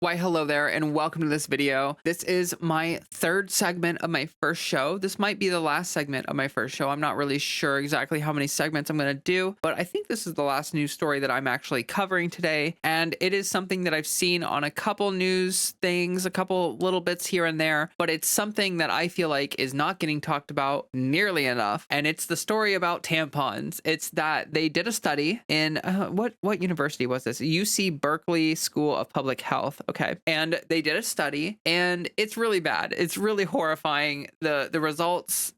Why, hello there, and welcome to this video. This is my third segment of my first show. This might be the last segment of my first show. I'm not really sure exactly how many segments I'm going to do, but I think this is the last news story that I'm actually covering today. And it is something that I've seen on a couple news things, a couple little bits here and there, but it's something that I feel like is not getting talked about nearly enough. And it's the story about tampons. It's that they did a study in what university was this? UC Berkeley School of Public Health. Okay. And they did a study and it's really bad. It's really horrifying. The results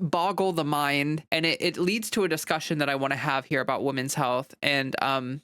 boggle the mind, and it leads to a discussion that I want to have here about women's health. And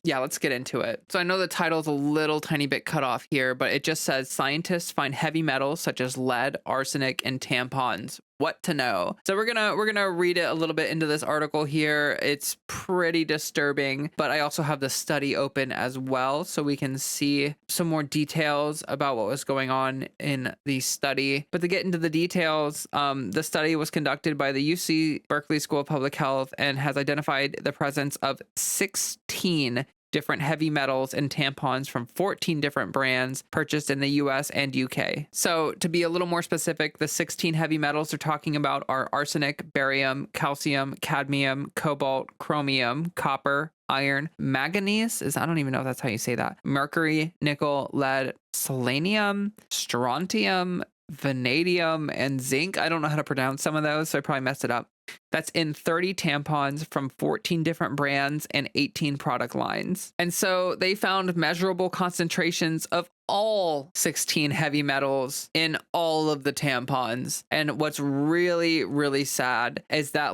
yeah, let's get into it. So I know the title's a little tiny bit cut off here, but it just says scientists find heavy metals such as lead, arsenic, and tampons. What to know. So we're gonna read it a little bit into this article here. It's pretty disturbing, but I also have the study open as well, so we can see some more details about what was going on in the study. But to get into the details, the study was conducted by the UC Berkeley School of Public Health and has identified the presence of 16 different heavy metals and tampons from 14 different brands purchased in the US and UK. So to be a little more specific, the 16 heavy metals they're talking about are arsenic, barium, calcium, cadmium, cobalt, chromium, copper, iron, manganese I don't even know if that's how you say that, mercury, nickel, lead, selenium, strontium, vanadium, and zinc. I don't know how to pronounce some of those, so I probably messed it up. That's in 30 tampons from 14 different brands and 18 product lines. And so they found measurable concentrations of all 16 heavy metals in all of the tampons. And what's really, really sad is that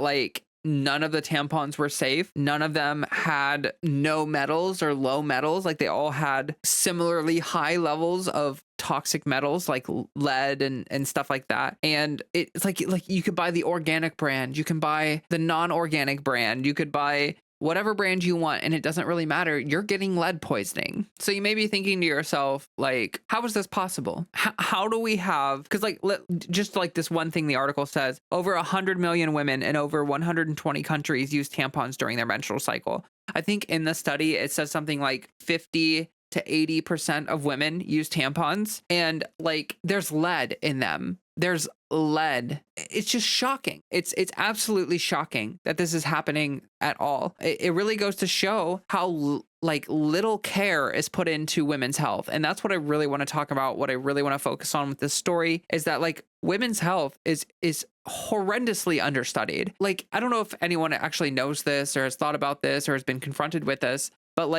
none of the tampons were safe. None of them had no metals or low metals. Like they all had similarly high levels of toxic metals like lead and stuff like that. And it's like you could buy the organic brand, you can buy the non-organic brand, you could buy whatever brand you want, and it doesn't really matter. You're getting lead poisoning. So you may be thinking to yourself, like, how is this possible? How do we have, because just like this one thing the article says, over 100 million women in over 120 countries use tampons during their menstrual cycle. I think in the study, it says something like 50 to 80% of women use tampons, and there's lead in them. There's lead. It's just shocking. It's absolutely shocking that this is happening at all. It really goes to show how little care is put into women's health. And that's what I really want to talk about. What I really want to focus on with this story is that women's health is horrendously understudied. I don't know if anyone actually knows this or has thought about this or has been confronted with this, but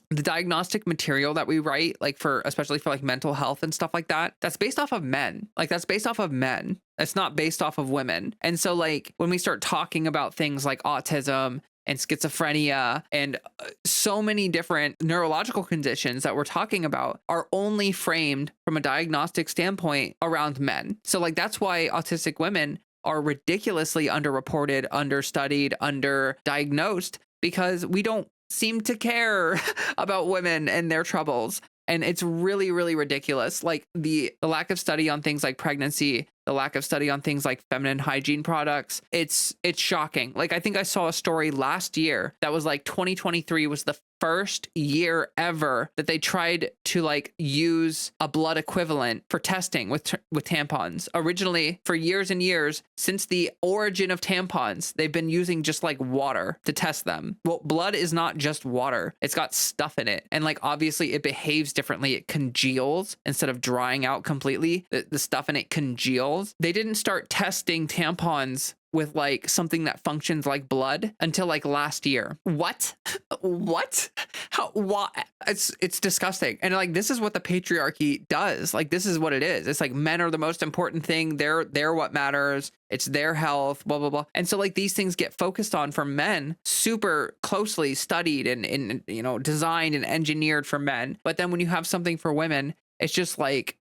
the diagnostic material that we write, especially for mental health and stuff like that, that's based off of men. That's based off of men. It's not based off of women. And so when we start talking about things like autism and schizophrenia and so many different neurological conditions that we're talking about are only framed from a diagnostic standpoint around men. So that's why autistic women are ridiculously underreported, understudied, underdiagnosed, because we don't seem to care about women and their troubles. And it's really, really ridiculous. The lack of study on things like pregnancy, the lack of study on things like feminine hygiene products, it's shocking. I think I saw a story last year that was 2023 was the first year ever that they tried to use a blood equivalent for testing with tampons. Originally, for years and years, since the origin of tampons, they've been using just water to test them. Well, blood is not just water. It's got stuff in it. And obviously it behaves differently. It congeals instead of drying out completely. The stuff in it congeals. They didn't start testing tampons with something that functions like blood until last year. What? What? How? Why? It's disgusting. And this is what the patriarchy does. This is what it is. It's men are the most important thing. They're what matters. It's their health, blah, blah, blah. And so these things get focused on for men, super closely studied and designed and engineered for men. But then when you have something for women, it's just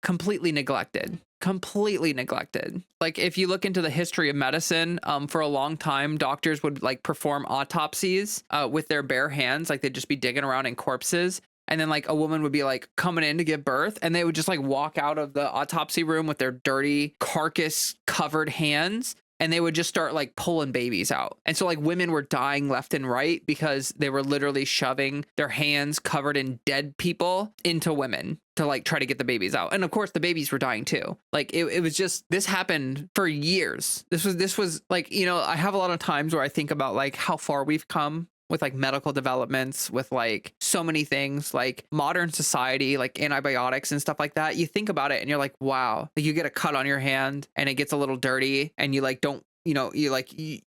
completely neglected. Completely neglected. If you look into the history of medicine, for a long time, doctors would perform autopsies with their bare hands. They'd just be digging around in corpses. And then a woman would be coming in to give birth, and they would just walk out of the autopsy room with their dirty carcass covered hands. And they would just start pulling babies out. And so women were dying left and right because they were literally shoving their hands covered in dead people into women. to like try to get the babies out. And of course the babies were dying too. Like it was just, this happened for years. This was like, you know, I have a lot of times where I think about like how far we've come with like medical developments, with like so many things, like modern society, like antibiotics and stuff like that. You think about it and you're like, wow, like you get a cut on your hand and it gets a little dirty and you like don't, you know,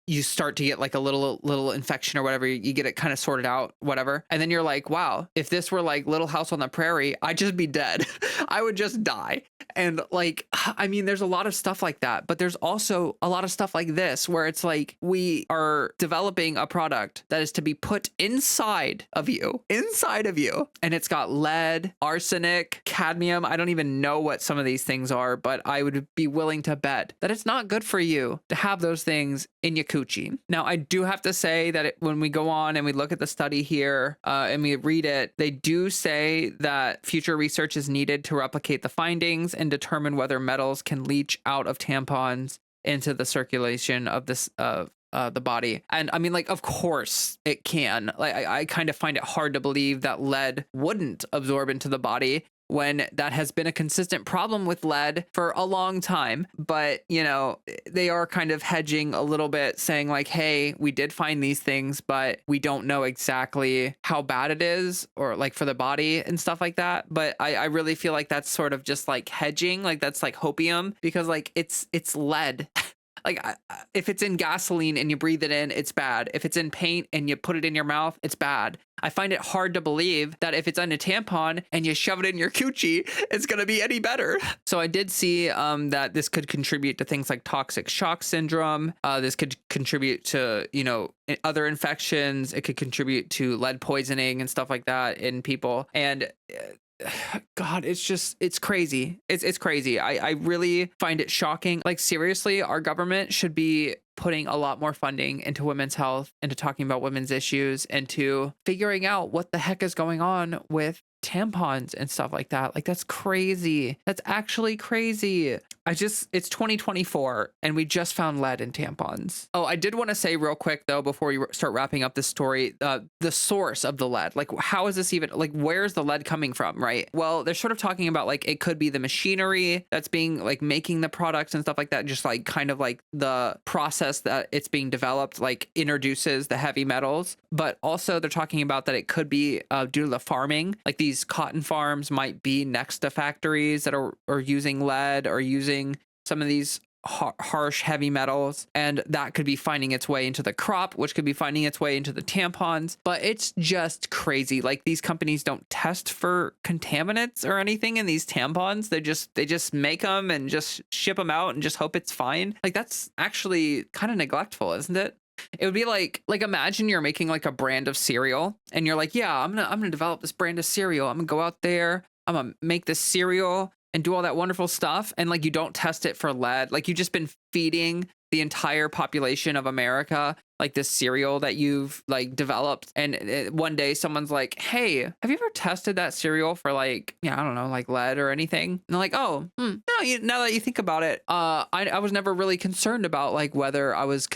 you start to get like a little infection or whatever, you get it kind of sorted out, whatever. And then you're like, wow, if this were like Little House on the Prairie, I'd just be dead. I would just die. And like, I mean, there's a lot of stuff like that, but there's also a lot of stuff like this where it's like we are developing a product that is to be put inside of you, and it's got lead, arsenic, cadmium. I don't even know what some of these things are, but I would be willing to bet that it's not good for you to have those things in your coochie. Now, I do have to say that when we go on and we look at the study here and we read it, they do say that future research is needed to replicate the findings and determine whether metals can leach out of tampons into the circulation of this the body. And I mean, like, of course it can. Like, I kind of find it hard to believe that lead wouldn't absorb into the body, when that has been a consistent problem with lead for a long time. But, you know, they are kind of hedging a little bit, saying like, hey, we did find these things, but we don't know exactly how bad it is, or like for the body and stuff like that. But I really feel like that's sort of just like hedging, like that's like hopium, because like it's lead. Like, if it's in gasoline and you breathe it in, it's bad. If it's in paint and you put it in your mouth, it's bad. I find it hard to believe that if it's in a tampon and you shove it in your coochie, it's going to be any better. So I did see that this could contribute to things like toxic shock syndrome. This could contribute to, you know, other infections. It could contribute to lead poisoning and stuff like that in people. And God, it's crazy. It's crazy. I really find it shocking. Like, seriously, our government should be putting a lot more funding into women's health, into talking about women's issues, and to figuring out what the heck is going on with tampons and stuff like that. Like, that's crazy. That's actually crazy. It's 2024 and we just found lead in tampons. Oh, I did want to say real quick though, before we start wrapping up this story, the source of the lead, like how is this even, like where's the lead coming from, right? Well, they're sort of talking about like it could be the machinery that's being like making the products and stuff like that, just like kind of like the process that it's being developed like introduces the heavy metals. But also they're talking about that it could be due to the farming, like these cotton farms might be next to factories that are using lead or using some of these harsh heavy metals, and that could be finding its way into the crop, which could be finding its way into the tampons. But it's just crazy. Like, these companies don't test for contaminants or anything in these tampons. They just make them and just ship them out and just hope it's fine. Like, that's actually kind of neglectful, isn't it? It would be like imagine you're making like a brand of cereal and you're like, yeah, I'm gonna develop this brand of cereal. I'm gonna go out there, I'm gonna make this cereal and do all that wonderful stuff, and like you don't test it for lead. Like, you've just been feeding the entire population of America like this cereal that you've like developed, and one day someone's like, hey, have you ever tested that cereal for like, yeah, I don't know, like lead or anything? And they're like, oh, no, now that you think about it, I was never really concerned about like whether I was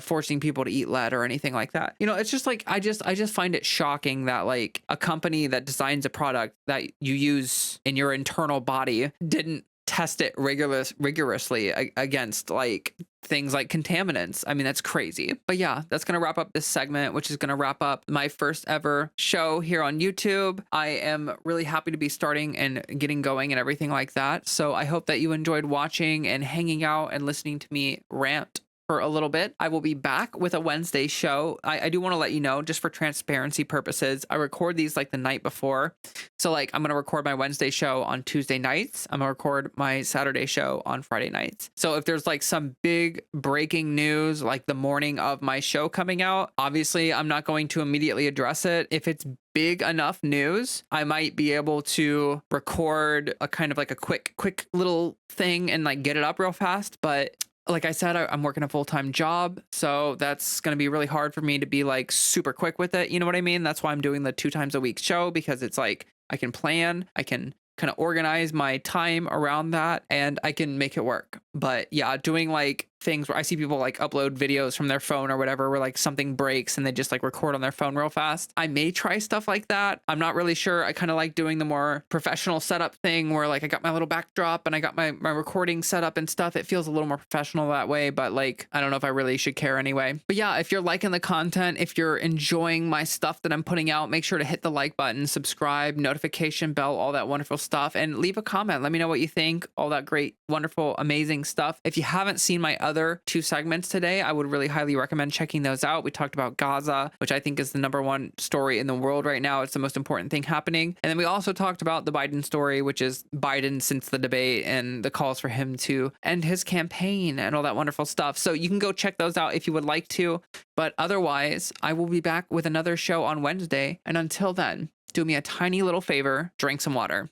forcing people to eat lead or anything like that. You know, it's just like, I just find it shocking that like a company that designs a product that you use in your internal body didn't test it rigorously against like things like contaminants. I mean, that's crazy. But yeah, that's going to wrap up this segment, which is going to wrap up my first ever show here on YouTube. I am really happy to be starting and getting going and everything like that. So I hope that you enjoyed watching and hanging out and listening to me rant for a little bit. I will be back with a Wednesday show. I do want to let you know, just for transparency purposes, I record these like the night before. So like, I'm going to record my Wednesday show on Tuesday nights. I'm going to record my Saturday show on Friday nights. So if there's like some big breaking news, like the morning of my show coming out, obviously I'm not going to immediately address it. If it's big enough news, I might be able to record a kind of like a quick little thing and like get it up real fast. But like I said, I'm working a full-time job, so that's going to be really hard for me to be like super quick with it. You know what I mean? That's why I'm doing the 2 times a week show, because it's like I can plan, I can kind of organize my time around that, and I can make it work. But yeah, doing like things where I see people like upload videos from their phone or whatever, where like something breaks and they just like record on their phone real fast. I may try stuff like that. I'm not really sure. I kind of like doing the more professional setup thing where like I got my little backdrop and I got my recording set up and stuff. It feels a little more professional that way, but like I don't know if I really should care anyway. But yeah, if you're liking the content, if you're enjoying my stuff that I'm putting out, make sure to hit the like button, subscribe, notification bell, all that wonderful stuff, and leave a comment. Let me know what you think, all that great, wonderful, amazing stuff. If you haven't seen my other 2 segments today, I would really highly recommend checking those out. We talked about Gaza, which I think is the #1 story in the world right now. It's the most important thing happening. And then we also talked about the Biden story, which is Biden since the debate and the calls for him to end his campaign and all that wonderful stuff. So you can go check those out if you would like to. But otherwise, I will be back with another show on Wednesday. And until then, do me a tiny little favor, drink some water.